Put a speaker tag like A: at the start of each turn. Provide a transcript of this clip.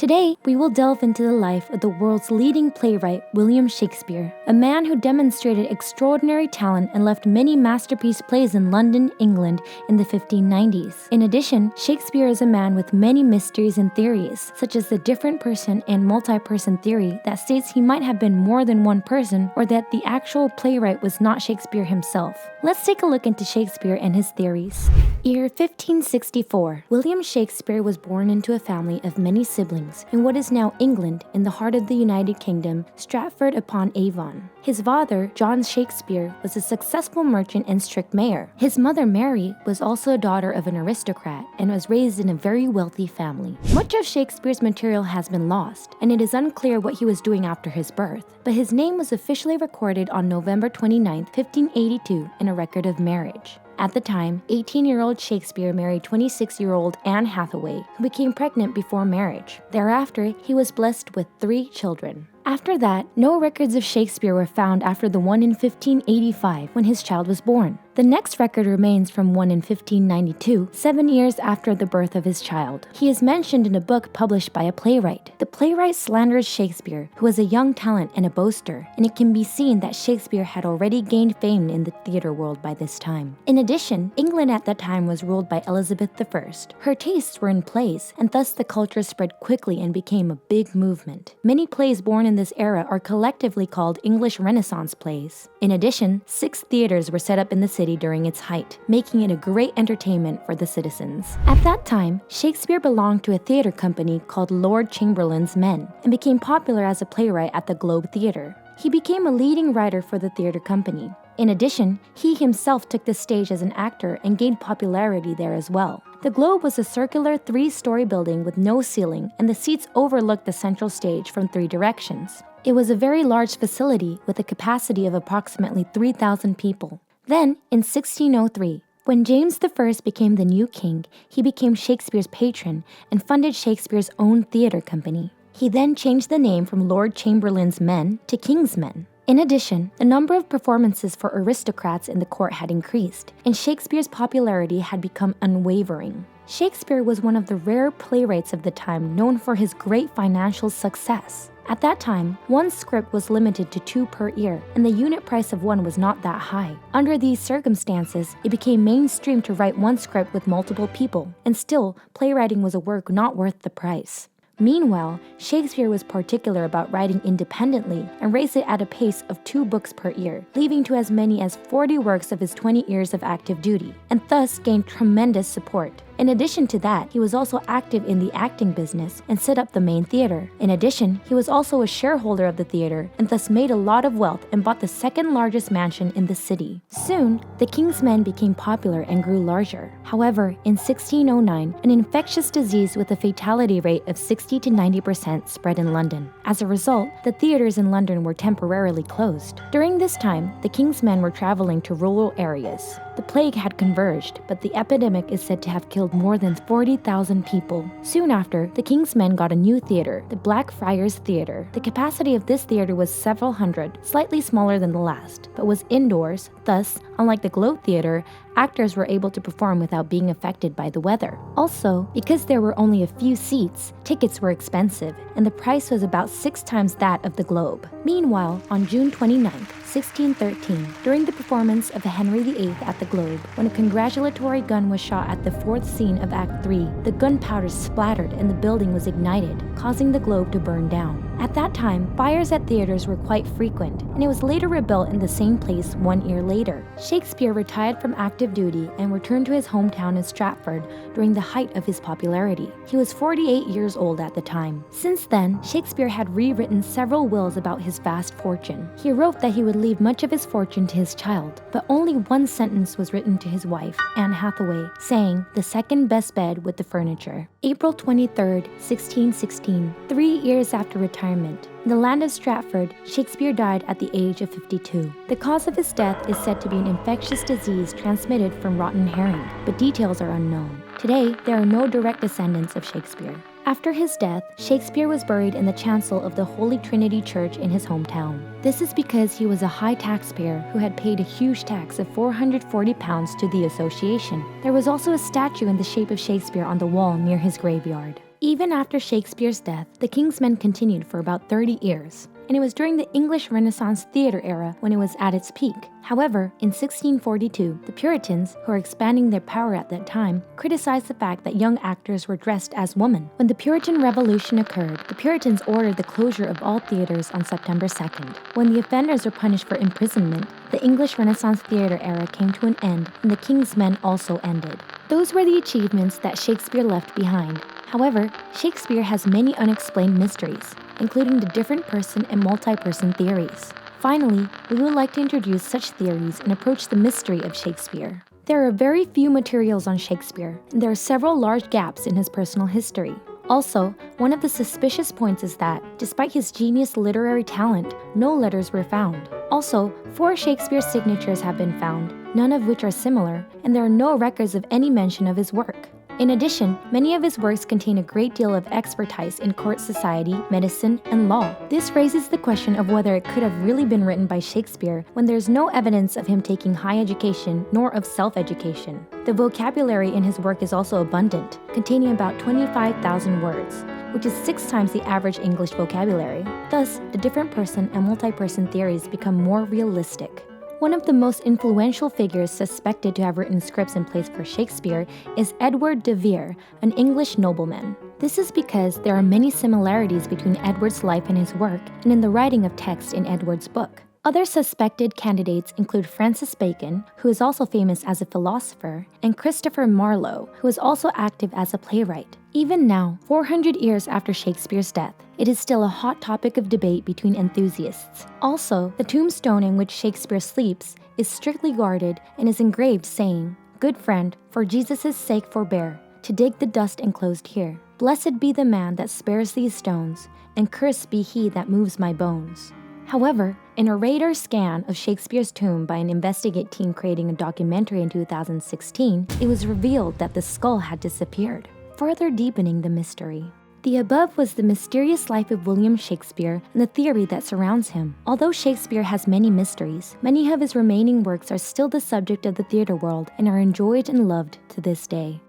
A: Today, we will delve into the life of the world's leading playwright, William Shakespeare, a man who demonstrated extraordinary talent and left many masterpiece plays in London, England in the 1590s. In addition, Shakespeare is a man with many mysteries and theories, such as the different person and multi-person theory that states he might have been more than one person or that the actual playwright was not Shakespeare himself. Let's take a look into Shakespeare and his theories. Year 1564. William Shakespeare was born into a family of many siblings in what is now England in the heart of the United Kingdom, Stratford-upon-Avon. His father, John Shakespeare, was a successful merchant and strict mayor. His mother, Mary, was also a daughter of an aristocrat and was raised in a very wealthy family. Much of Shakespeare's material has been lost, and it is unclear what he was doing after his birth, but his name was officially recorded on November 29, 1582 in a record of marriage. At the time, 18-year-old Shakespeare married 26-year-old Anne Hathaway, who became pregnant before marriage. Thereafter, he was blessed with 3 children. After that, no records of Shakespeare were found after the one in 1585 when his child was born. The next record remains from one in 1592, 7 years after the birth of his child. He is mentioned in a book published by a playwright. The playwright slanders Shakespeare, who was a young talent and a boaster, and it can be seen that Shakespeare had already gained fame in the theater world by this time. In addition, England at that time was ruled by Elizabeth I. Her tastes were in plays, and thus the culture spread quickly and became a big movement. Many plays born in this era are collectively called English Renaissance plays. In addition, 6 theaters were set up in the city during its height, making it a great entertainment for the citizens. At that time, Shakespeare belonged to a theater company called Lord Chamberlain's Men and became popular as a playwright at the Globe Theatre. He became a leading writer for the theater company. In addition, he himself took the stage as an actor and gained popularity there as well. The Globe was a circular 3-story building with no ceiling, and the seats overlooked the central stage from 3 directions. It was a very large facility with a capacity of approximately 3,000 people. Then, in 1603, when James I became the new king, he became Shakespeare's patron and funded Shakespeare's own theater company. He then changed the name from Lord Chamberlain's Men to King's Men. In addition, the number of performances for aristocrats in the court had increased, and Shakespeare's popularity had become unwavering. Shakespeare was one of the rare playwrights of the time known for his great financial success. At that time, one script was limited to 2 per year, and the unit price of one was not that high. Under these circumstances, it became mainstream to write one script with multiple people, and still, playwriting was a work not worth the price. Meanwhile, Shakespeare was particular about writing independently and raised it at a pace of 2 books per year, leading to as many as 40 works of his 20 years of active duty, and thus gained tremendous support. In addition to that, he was also active in the acting business and set up the main theater. In addition, he was also a shareholder of the theater and thus made a lot of wealth and bought the 2nd largest mansion in the city. Soon, the King's Men became popular and grew larger. However, in 1609, an infectious disease with a fatality rate of 60 to 90% spread in London. As a result, the theaters in London were temporarily closed. During this time, the King's Men were traveling to rural areas. The plague had converged, but the epidemic is said to have killed more than 40,000 people. Soon after, the King's Men got a new theater, the Blackfriars Theatre. The capacity of this theater was several hundred, slightly smaller than the last, but was indoors. Thus, unlike the Globe Theatre, actors were able to perform without being affected by the weather. Also, because there were only a few seats, tickets were expensive, and the price was about 6 times that of the Globe. Meanwhile, on June 29, 1613, during the performance of Henry VIII at the Globe, when a congratulatory gun was shot at the 4th scene of Act 3, the gunpowder splattered and the building was ignited, causing the Globe to burn down. At that time, fires at theaters were quite frequent, and it was later rebuilt in the same place 1 year later. Shakespeare retired from active duty and returned to his hometown in Stratford during the height of his popularity. He was 48 years old at the time. Since then, Shakespeare had rewritten several wills about his vast fortune. He wrote that he would leave much of his fortune to his child, but only one sentence was written to his wife, Anne Hathaway, saying, "The second best bed with the furniture." April 23, 1616, 3 years after retirement, in the land of Stratford, Shakespeare died at the age of 52. The cause of his death is said to be an infectious disease transmitted from rotten herring, but details are unknown. Today, there are no direct descendants of Shakespeare. After his death, Shakespeare was buried in the chancel of the Holy Trinity Church in his hometown. This is because he was a high taxpayer who had paid a huge tax of £440 to the association. There was also a statue in the shape of Shakespeare on the wall near his graveyard. Even after Shakespeare's death, the King's Men continued for about 30 years, and it was during the English Renaissance theater era when it was at its peak. However, in 1642, the Puritans, who were expanding their power at that time, criticized the fact that young actors were dressed as women. When the Puritan Revolution occurred, the Puritans ordered the closure of all theaters on September 2nd. When the offenders were punished for imprisonment, the English Renaissance theater era came to an end, and the King's Men also ended. Those were the achievements that Shakespeare left behind. However, Shakespeare has many unexplained mysteries, including the different person and multi-person theories. Finally, we would like to introduce such theories and approach the mystery of Shakespeare. There are very few materials on Shakespeare, and there are several large gaps in his personal history. Also, one of the suspicious points is that, despite his genius literary talent, no letters were found. Also, 4 Shakespeare signatures have been found, none of which are similar, and there are no records of any mention of his work. In addition, many of his works contain a great deal of expertise in court society, medicine, and law. This raises the question of whether it could have really been written by Shakespeare when there's no evidence of him taking high education nor of self-education. The vocabulary in his work is also abundant, containing about 25,000 words, which is 6 times the average English vocabulary. Thus, the different person and multi-person theories become more realistic. One of the most influential figures suspected to have written scripts and plays for Shakespeare is Edward de Vere, an English nobleman. This is because there are many similarities between Edward's life and his work, and in the writing of text in Edward's book. Other suspected candidates include Francis Bacon, who is also famous as a philosopher, and Christopher Marlowe, who is also active as a playwright. Even now, 400 years after Shakespeare's death, it is still a hot topic of debate between enthusiasts. Also, the tombstone in which Shakespeare sleeps is strictly guarded and is engraved saying, "Good friend, for Jesus' sake forbear to dig the dust enclosed here. Blessed be the man that spares these stones, and cursed be he that moves my bones." However, in a radar scan of Shakespeare's tomb by an investigate team creating a documentary in 2016, it was revealed that the skull had disappeared, further deepening the mystery. The above was the mysterious life of William Shakespeare and the theory that surrounds him. Although Shakespeare has many mysteries, many of his remaining works are still the subject of the theater world and are enjoyed and loved to this day.